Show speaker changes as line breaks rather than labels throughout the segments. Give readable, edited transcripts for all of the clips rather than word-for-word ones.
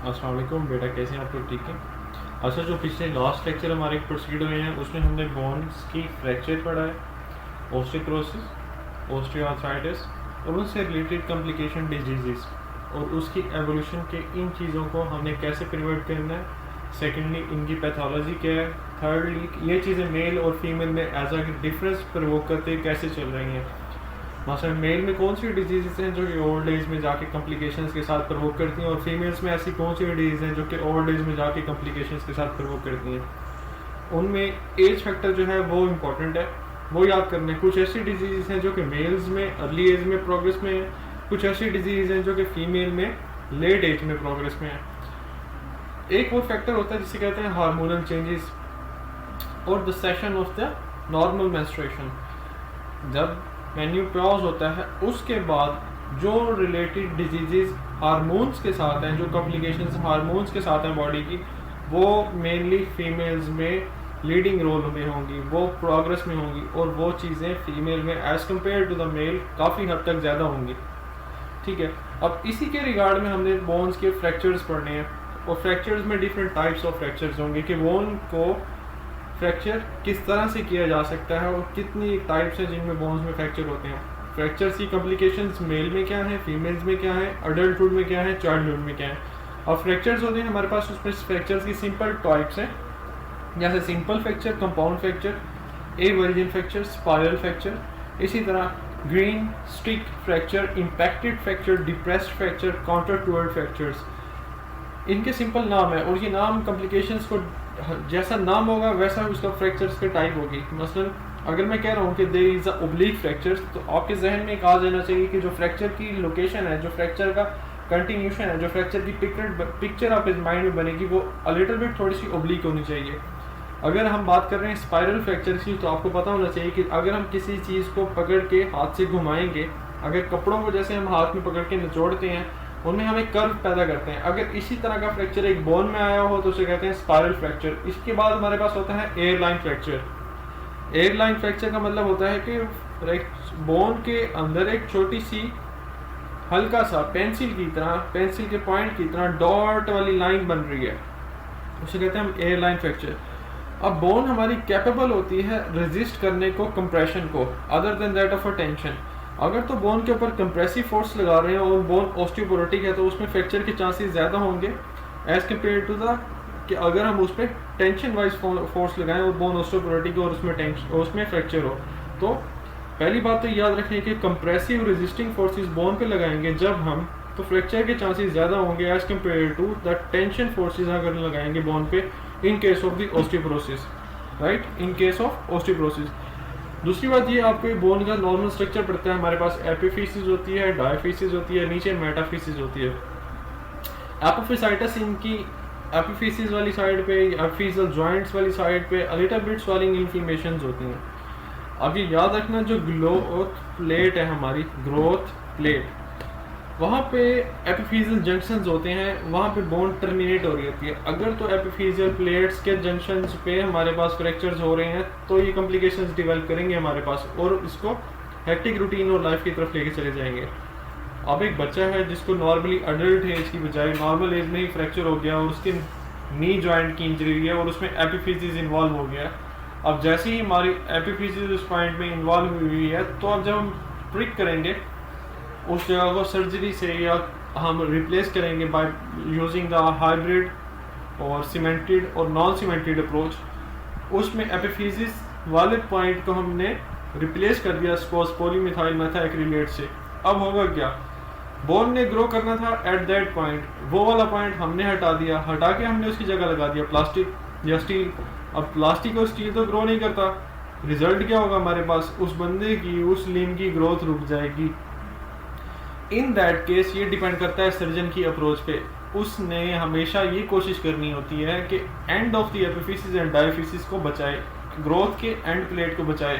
अस्सलाम वालेकुम बेटा, कैसे हैं आप लोग? ठीक हैं। अच्छा, जो पिछले लास्ट लेक्चर हमारे प्रोसीड हुए हैं उसमें हमने बोन्स की फ्रैक्चर पढ़ा है, ओस्टियोक्रोसिस, ओस्टियोआर्थराइटिस और उनसे रिलेटेड कॉम्प्लिकेशन डिजीज़ और उसकी एवोल्यूशन के इन चीज़ों को हमने कैसे प्रिवेंट करना है। सेकेंडली, इनकी पैथोलॉजी क्या है। थर्डली, ये चीज़ें मेल और फीमेल में एज अ डिफरेंस प्रवोक करते कैसे चल रही हैं। मसलन मेल में कौन सी डिजीज़ हैं जो कि ओल्ड एज में जाके कॉम्प्लिकेशंस के साथ प्रवोक करती हैं, और फीमेल्स में ऐसी कौन सी डिजीज़ हैं जो कि ओल्ड एज में जाके कॉम्प्लिकेशंस के साथ प्रवोक करती हैं। उनमें एज फैक्टर जो है वो इम्पॉर्टेंट है, वो याद करना है। कुछ ऐसी डिजीज़ हैं जो कि मेल्स में अर्ली एज में प्रोग्रेस में है, कुछ ऐसी डिजीज़ हैं जो कि फीमेल में लेट एज में प्रोग्रेस में है। एक और फैक्टर होता है जिसे कहते हैं हार्मोनल चेंजेस और the session of the normal menstruation. जब मेन्यूपॉज होता है उसके बाद जो रिलेटेड डिजीजेज हार्मोन्स के साथ हैं, जो कॉम्प्लिकेशंस हार्मोन्स के साथ हैं बॉडी की, वो मेनली फीमेल्स में लीडिंग रोल में होंगी, वो प्रोग्रेस में होंगी, और वो चीज़ें फीमेल में as compare to the male काफ़ी हद तक ज़्यादा होंगी। ठीक है, अब इसी के रिगार्ड में हमने बोन्स के फ्रैक्चर्स पढ़ने हैं, और फ्रैक्चर्स में डिफरेंट टाइप्स ऑफ फ्रैक्चर्स होंगे कि बोन को फ्रैक्चर किस तरह से किया जा सकता है और कितनी टाइप्स हैं जिनमें बोन्स में फ्रैक्चर होते हैं। फ्रैक्चर्स की कॉम्प्लिकेशंस मेल में क्या है, फीमेल्स में क्या है, अडल्टहुड में क्या है, चाइल्डहुड में क्या है। और फ्रैक्चर्स होते हैं हमारे पास, उसमें फ्रैक्चर्स की सिंपल टाइप्स हैं, जैसे simple fracture, compound fracture, eversion fracture, spiral fracture. इसी तरह greenstick fracture, impacted fracture, depressed fracture, counter toward fractures. इनके सिंपल नाम है, और ये नाम कॉम्प्लिकेशंस को जैसा नाम होगा वैसा उसका फ्रैक्चर्स की टाइप होगी। मसलन अगर मैं कह रहा हूँ कि there is a oblique fractures, तो आपके जहन में एक आ जाना चाहिए कि जो फ्रैक्चर की लोकेशन है, जो फ्रैक्चर का कंटिन्यूशन है, जो फ्रैक्चर की पिक्चर आपके माइंड में बनेगी, वो अ लिटिल बिट थोड़ी सी ओब्लिक होनी चाहिए। अगर हम बात कर रहे हैं स्पाइरल फ्रैक्चर की, तो आपको पता होना चाहिए कि अगर हम किसी चीज़ को पकड़ के हाथ से घुमाएंगे, अगर कपड़ों को जैसे हम हाथ में पकड़ के निचोड़ते हैं, उनमें हम एक कर्व पैदा करते हैं। अगर इसी तरह का फ्रैक्चर एक बोन में आया हो तो उसे कहते हैं स्पाइरल फ्रैक्चर। इसके बाद हमारे पास होता है एयरलाइन फ्रैक्चर। एयरलाइन फ्रैक्चर का मतलब होता है कि बोन के अंदर एक छोटी सी हल्का सा पेंसिल की तरह, पेंसिल के पॉइंट की तरह डॉट वाली लाइन बन रही है, उसे कहते हैं हम एयरलाइन फ्रैक्चर। अब बोन हमारी कैपेबल होती है रेजिस्ट करने को कंप्रेशन को, other than that of a tension. अगर तो बोन के ऊपर कंप्रेसिव फोर्स लगा रहे हैं और बोन ऑस्टियोपोरोटिक है, तो उसमें फ्रैक्चर के चांसेस ज़्यादा होंगे एज कम्पेयर टू द कि अगर हम उस पर टेंशन वाइज फोर्स लगाएं और बोन ऑस्टियोपोरोटिक हो और उसमें फ्रैक्चर हो। तो पहली बात तो याद रखें कि कंप्रेसिव रेजिस्टिंग फोर्सेस बोन पे लगाएंगे जब हम, तो फ्रैक्चर के चांसेस ज़्यादा होंगे as compare to the tension forces अगर लगाएंगे बोन पे in case of the osteoporosis, right, in case of osteoporosis. दूसरी बात ये, आपको बोन का नॉर्मल स्ट्रक्चर पड़ता है, हमारे पास एपिफिसिस होती है, डायफिसिस होती है, नीचे मेटाफिसिस होती है। एपोफिसाइटस इनकी एपिफिसिस वाली साइड पे, एपिफिसियल जॉइंट्स वाली साइड पे लिटिल बिट स्वेलिंग इन्फ्लेमेशंस होती हैं। अब ये याद रखना, जो ग्रोथ प्लेट है हमारी, ग्रोथ प्लेट, वहाँ पे एपिफिजियल जंक्शंस होते हैं, वहाँ पे बोन टर्मिनेट हो रही होती है। अगर तो एपिफिजियल प्लेट्स के जंक्शंस पे हमारे पास फ्रैक्चर्स हो रहे हैं तो ये कॉम्प्लिकेशंस डेवलप करेंगे हमारे पास, और इसको हेक्टिक रूटीन और लाइफ की तरफ लेके चले जाएंगे। अब एक बच्चा है जिसको नॉर्मली अडल्ट एज की बजाय नॉर्मल एज में ही फ्रैक्चर हो गया और उसके नी जॉइंट की इंजरी हुई है और उसमें एपिफिजिस इन्वॉल्व हो गया। अब जैसे ही हमारी एपिफिजिस उस पॉइंट में इन्वॉल्व हुई है, तो अब जब हम प्रिक करेंगे उस जगह को सर्जरी से, या हम रिप्लेस करेंगे बाय यूजिंग द हाइब्रिड और सीमेंटेड और नॉन सीमेंटेड अप्रोच, उसमें एपिफिजिस वाले पॉइंट को हमने रिप्लेस कर दिया सपोज पॉलीमिथाइल मेथाक्रिलेट से। अब होगा क्या, बोन ने ग्रो करना था एट दैट पॉइंट, वो वाला पॉइंट हमने हटा दिया, हटा के हमने उसकी जगह लगा दिया प्लास्टिक या स्टील। अब प्लास्टिक और स्टील तो ग्रो नहीं करता, रिजल्ट क्या होगा हमारे पास, उस बंदे की, उस लिम्ब की ग्रोथ रुक जाएगी। इन दैट केस ये डिपेंड करता है सर्जन की अप्रोच पे। उसने हमेशा ये कोशिश करनी होती है कि end of the epiphysis and diaphysis को बचाए, ग्रोथ के एंड प्लेट को बचाए,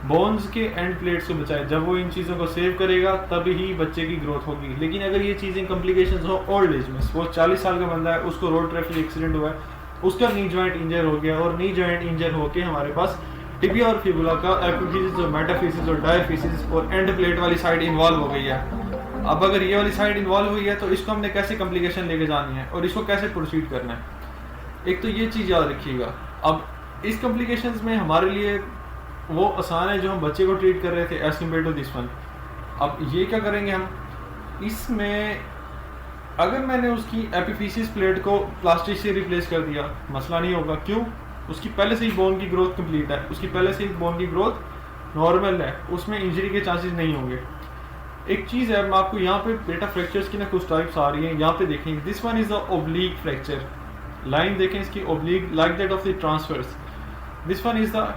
बोन्स के एंड प्लेट्स को बचाए। जब वो इन चीज़ों को सेव करेगा तभी ही बच्चे की ग्रोथ होगी। लेकिन अगर ये चीज़ें कॉम्प्लिकेशंस हो ओल्ड एज में, वो 40 साल का बंदा है, उसको रोड ट्रैफिक एक्सीडेंट हुआ है, उसका नी जॉइंट इंजर हो गया, और नी जॉइंट इंजर होके हमारे पास टिबिया और फिबुला का एपिफिसिस और मेटाफिसिस और डायफिसिस और एंड प्लेट वाली साइड इन्वॉल्व हो गई है, अब अगर ये वाली साइड इन्वॉल्व हुई है तो इसको हमने कैसे कॉम्प्लिकेशन लेके जानी है और इसको कैसे प्रोसीड करना है, एक तो ये चीज़ याद रखिएगा। अब इस कॉम्प्लिकेशंस में हमारे लिए वो आसान है जो हम बच्चे को ट्रीट कर रहे थे as compare to this one. अब ये क्या करेंगे हम, इसमें अगर मैंने उसकी एपिफिसिस प्लेट को प्लास्टिक से रिप्लेस कर दिया मसला नहीं होगा। क्यों? उसकी पहले से ही बोन की ग्रोथ कंप्लीट है, उसकी पहले से ही बोन की ग्रोथ नॉर्मल है, उसमें इंजरी के चांसेस नहीं होंगे। एक चीज़ है, मैं आपको यहाँ पे बेटा फ्रैक्चर्स की ना कुछ टाइप्स आ रही हैं, यहाँ पे देखें, this one is the oblique fracture, line देखें इसकी oblique like that of the transverse. This one is the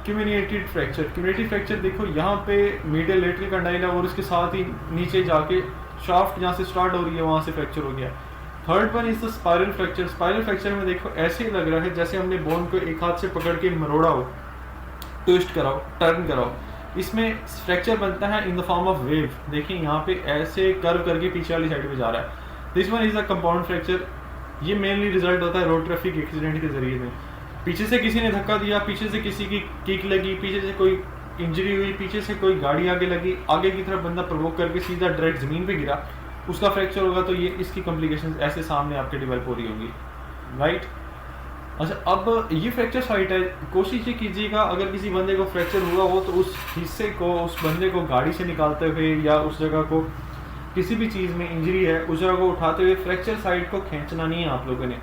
communicated fracture. Communicated fracture देखो यहाँ पे मीडियल लेटरल कंडाइल है और उसके साथ ही नीचे जाके शाफ्ट जहाँ से स्टार्ट हो रही है वहाँ से फ्रैक्चर हो गया। Third one is the spiral fracture. Spiral fracture में देखो ऐसे ही लग रहा है जैसे हमने बोन को एक हाथ से पकड़ के मरोड़ा हो, ट्विस्ट कराओ, टर्न कराओ। इसमें फ्रैक्चर बनता है in the form of wave. देखिए यहाँ पे ऐसे कर्व करके पीछे वाली साइड पे जा रहा है। This one is the compound fracture. ये मेनली रिजल्ट होता है रोड ट्रैफिक एक्सीडेंट के जरिए में। पीछे से किसी ने धक्का दिया, पीछे से किसी की किक लगी, पीछे से कोई इंजरी हुई, पीछे से कोई गाड़ी आगे लगी, आगे की तरफ बंदा प्रोवोक करके सीधा डायरेक्ट ज़मीन पे गिरा, उसका फ्रैक्चर होगा। तो ये इसकी कॉम्प्लिकेशंस ऐसे सामने आपके डेवलप हो रही होगी, राइट। अच्छा, अब ये फ्रैक्चर साइट है, कोशिश ये कीजिएगा अगर किसी बंदे को फ्रैक्चर हुआ हो तो उस हिस्से को, उस बंदे को गाड़ी से निकालते हुए या उस जगह को किसी भी चीज़ में इंजरी है उस जगह को उठाते हुए फ्रैक्चर साइट को खींचना नहीं है आप लोगों ने।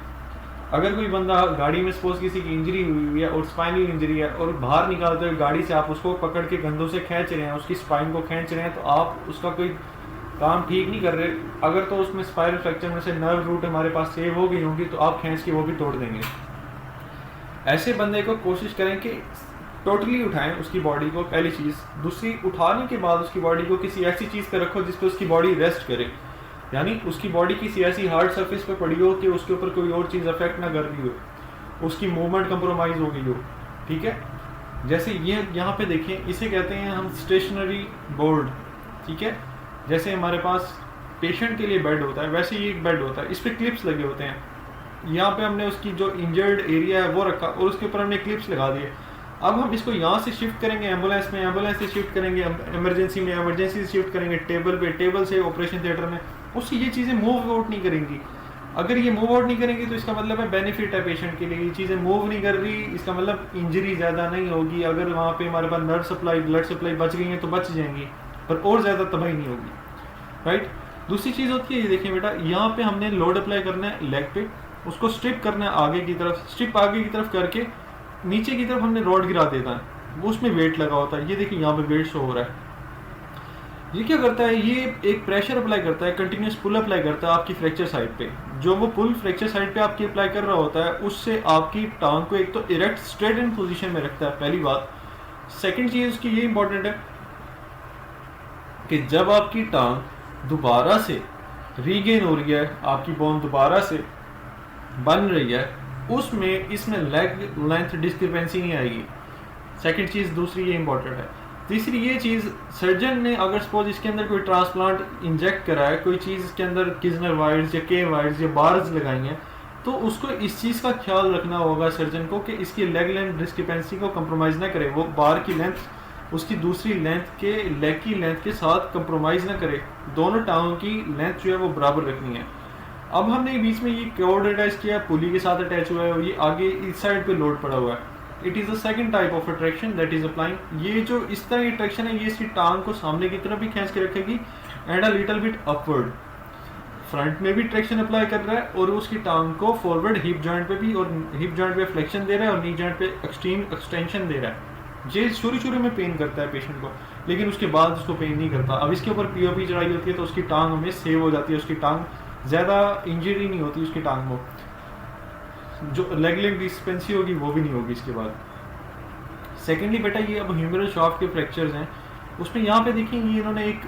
अगर कोई बंदा गाड़ी में सपोज किसी की इंजरी हुई है और स्पाइनल इंजरी है और बाहर निकालते हुए गाड़ी से आप उसको पकड़ के कंधों से खींच रहे हैं, उसकी स्पाइन को खींच रहे हैं, तो आप उसका कोई काम ठीक नहीं कर रहे। अगर तो उसमें स्पाइरल फ्रैक्चर में से नर्व रूट हमारे पास सेव हो गई होंगी तो आप खींच के वो भी तोड़ देंगे। ऐसे बंदे को कोशिश करें कि टोटली उठाएं उसकी बॉडी को, पहली चीज़। दूसरी, उठाने के बाद उसकी बॉडी को किसी ऐसी चीज़ पर रखो जिस पर उसकी बॉडी रेस्ट करे, यानी उसकी बॉडी किसी ऐसी हार्ड सरफेस पे पड़ी हो कि उसके ऊपर कोई और चीज़ अफेक्ट ना कर रही हो, उसकी मूवमेंट कंप्रोमाइज़ हो गई हो, ठीक है। जैसे ये यहाँ पे देखें, इसे कहते हैं हम स्टेशनरी बोर्ड, ठीक है। जैसे हमारे पास पेशेंट के लिए बेड होता है वैसे ही एक बेड होता है, इस पर क्लिप्स लगे होते हैं। यहाँ पे हमने उसकी जो इंजर्ड एरिया है वो रखा और उसके ऊपर हमने क्लिप्स लगा दिए। अब हम इसको यहाँ से शिफ्ट करेंगे एम्बुलेंस में, एम्बुलेंस से शिफ्ट करेंगे इमरजेंसी में, इमरजेंसी से शिफ्ट करेंगे टेबल पे, टेबल से ऑपरेशन थिएटर में। उससे ये चीज़ें मूव आउट नहीं करेंगी। अगर ये मूव आउट नहीं करेंगी तो इसका मतलब है बेनिफिट है पेशेंट के लिए। ये चीज़ें मूव नहीं कर रही, इसका मतलब इंजरी ज़्यादा नहीं होगी। अगर वहाँ पे हमारे पास नर्व सप्लाई, ब्लड सप्लाई बच गई हैं तो बच जाएंगी, पर और ज़्यादा तबाही नहीं होगी, राइट। दूसरी चीज़ होती है, ये देखिए बेटा, यहाँ पे हमने लोड अप्लाई करना है लेग पे, उसको स्ट्रिप करना है आगे की तरफ, स्ट्रिप आगे की तरफ करके नीचे की तरफ हमने रॉड गिरा देता है, वो उसमें वेट लगा होता है। ये देखिए यहाँ पे वेट शो हो रहा है। ये क्या करता है, ये एक प्रेशर अप्लाई करता है, कंटिन्यूस पुल अप्लाई करता है आपकी फ्रैक्चर साइड पे। जो वो पुल फ्रैक्चर साइड पे आपकी अप्लाई कर रहा होता है उससे आपकी टांग को एक तो इरेक्ट स्ट्रेट इन पोजीशन में रखता है, पहली बात। सेकंड चीज़ उसकी ये इंपॉर्टेंट है कि जब आपकी टांग दोबारा से रीगेन हो रही है, आपकी बोन दोबारा से बन रही है, उसमें इसमें लेग लेंथ डिस्क्रिपेंसी नहीं आएगी। सेकंड चीज़ दूसरी ये इंपॉर्टेंट है। तीसरी ये चीज़, सर्जन ने अगर सपोज इसके अंदर कोई ट्रांसप्लांट इंजेक्ट करा है, कोई चीज़ इसके अंदर किजनर वायर्स या के वायर्स या बार्स लगाई हैं, तो उसको इस चीज़ का ख्याल रखना होगा सर्जन को कि इसकी लेग लेंथ डिस्क्रिपेंसी को कंप्रोमाइज़ ना करे। वो बार की लेंथ उसकी दूसरी लेंथ के लेग की लेंथ के साथ कंप्रोमाइज़ ना करे, दोनों टांगों की लेंथ जो है वो बराबर रखनी है। अब हमने बीच में ये कॉर्ड अटैच किया, पुली के साथ अटैच हुआ है और ये आगे इस साइड पे लोड पड़ा हुआ है। It is the second type of attraction that is applying. ये जो इस तरह की अट्रैक्शन है, ये इसकी टांग को सामने की तरफ भी खींच के रखेगी and a little bit upward. Front में भी ट्रैक्शन अप्लाई कर रहा है और उसकी टांग को फॉरवर्ड हिप जॉइंट पे भी, और हिप जॉइंट पे फ्लेक्शन दे रहा है और नी जॉइंट पे एक्सट्रीम एक्सटेंशन दे रहा है। ये शुरू में पेन करता है पेशेंट को, लेकिन उसके बाद उसको पेन नहीं करता। अब इसके ऊपर पीओपी चढ़ाई होती है तो उसकी टांग हमें सेव हो जाती है, उसकी टांग ज़्यादा इंजरी नहीं होती उसकी टांग को, जो लेग डिस्पेंसी होगी वो भी नहीं होगी इसके बाद। सेकेंडली बेटा, ये अब ह्यूमरल शाफ्ट के फ्रैक्चर्स हैं, उसमें यहाँ पे देखेंगे इन्होंने एक,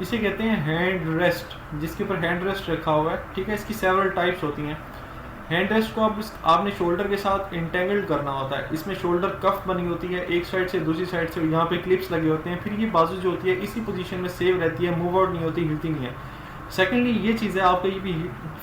इसे कहते हैं हैंड रेस्ट, जिसके ऊपर हैंड रेस्ट रखा हुआ है, ठीक है। इसकी सेवरल टाइप्स होती हैं। हैंड रेस्ट को आपने शोल्डर के साथ इंटेंगल्ड करना होता है। इसमें शोल्डर कफ बनी होती है, एक साइड से दूसरी साइड से यहाँ पे क्लिप्स लगे होते हैं, फिर ये बाजू जो होती है इसी पोजीशन में सेव रहती है, मूव आउट नहीं होती, हिलती नहीं है। सेकेंडली ये चीज़ें आपका ये भी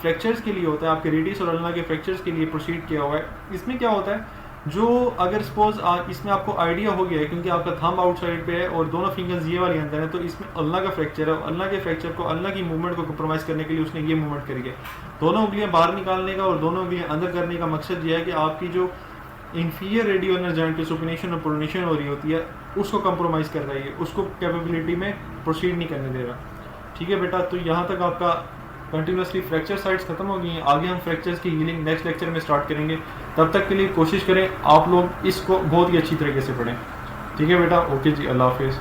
फ्रैक्चर्स के लिए होता है, आपके रेडियस और अल्ना के फ्रैक्चर्स के लिए प्रोसीड किया हुआ है। इसमें क्या होता है, जो अगर सपोज इसमें आपको आइडिया हो गया है, क्योंकि आपका थंब आउटसाइड पे है और दोनों फिंगर्स ये वाली अंदर है, तो इसमें अल्लाह का फ्रैक्चर है, और अल्लाह के फ्रैक्चर को, अल्लाह की मूवमेंट को कंप्रोमाइज़ करने के लिए उसने ये मूवमेंट करी है। दोनों उंगलियां बाहर निकालने का और दोनों उंगलियां अंदर करने का मकसद ये है कि आपकी जो इंफीरियर रेडियो जॉइंट पे सुपिनेशन और प्रोनेशन हो रही होती है उसको कंप्रोमाइज़ कर रही है, उसको कैपेबिलिटी में प्रोसीड नहीं करने दे रहा। ठीक है बेटा, तो यहाँ तक आपका कंटिन्यूसली फ्रैक्चर साइड्स खत्म हो गई हैं। आगे हम फ्रैक्चर्स की हीलिंग नेक्स्ट लेक्चर में स्टार्ट करेंगे। तब तक के लिए कोशिश करें आप लोग इसको बहुत ही अच्छी तरीके से पढ़ें। ठीक है बेटा, ओके जी, अल्लाह हाफिज़।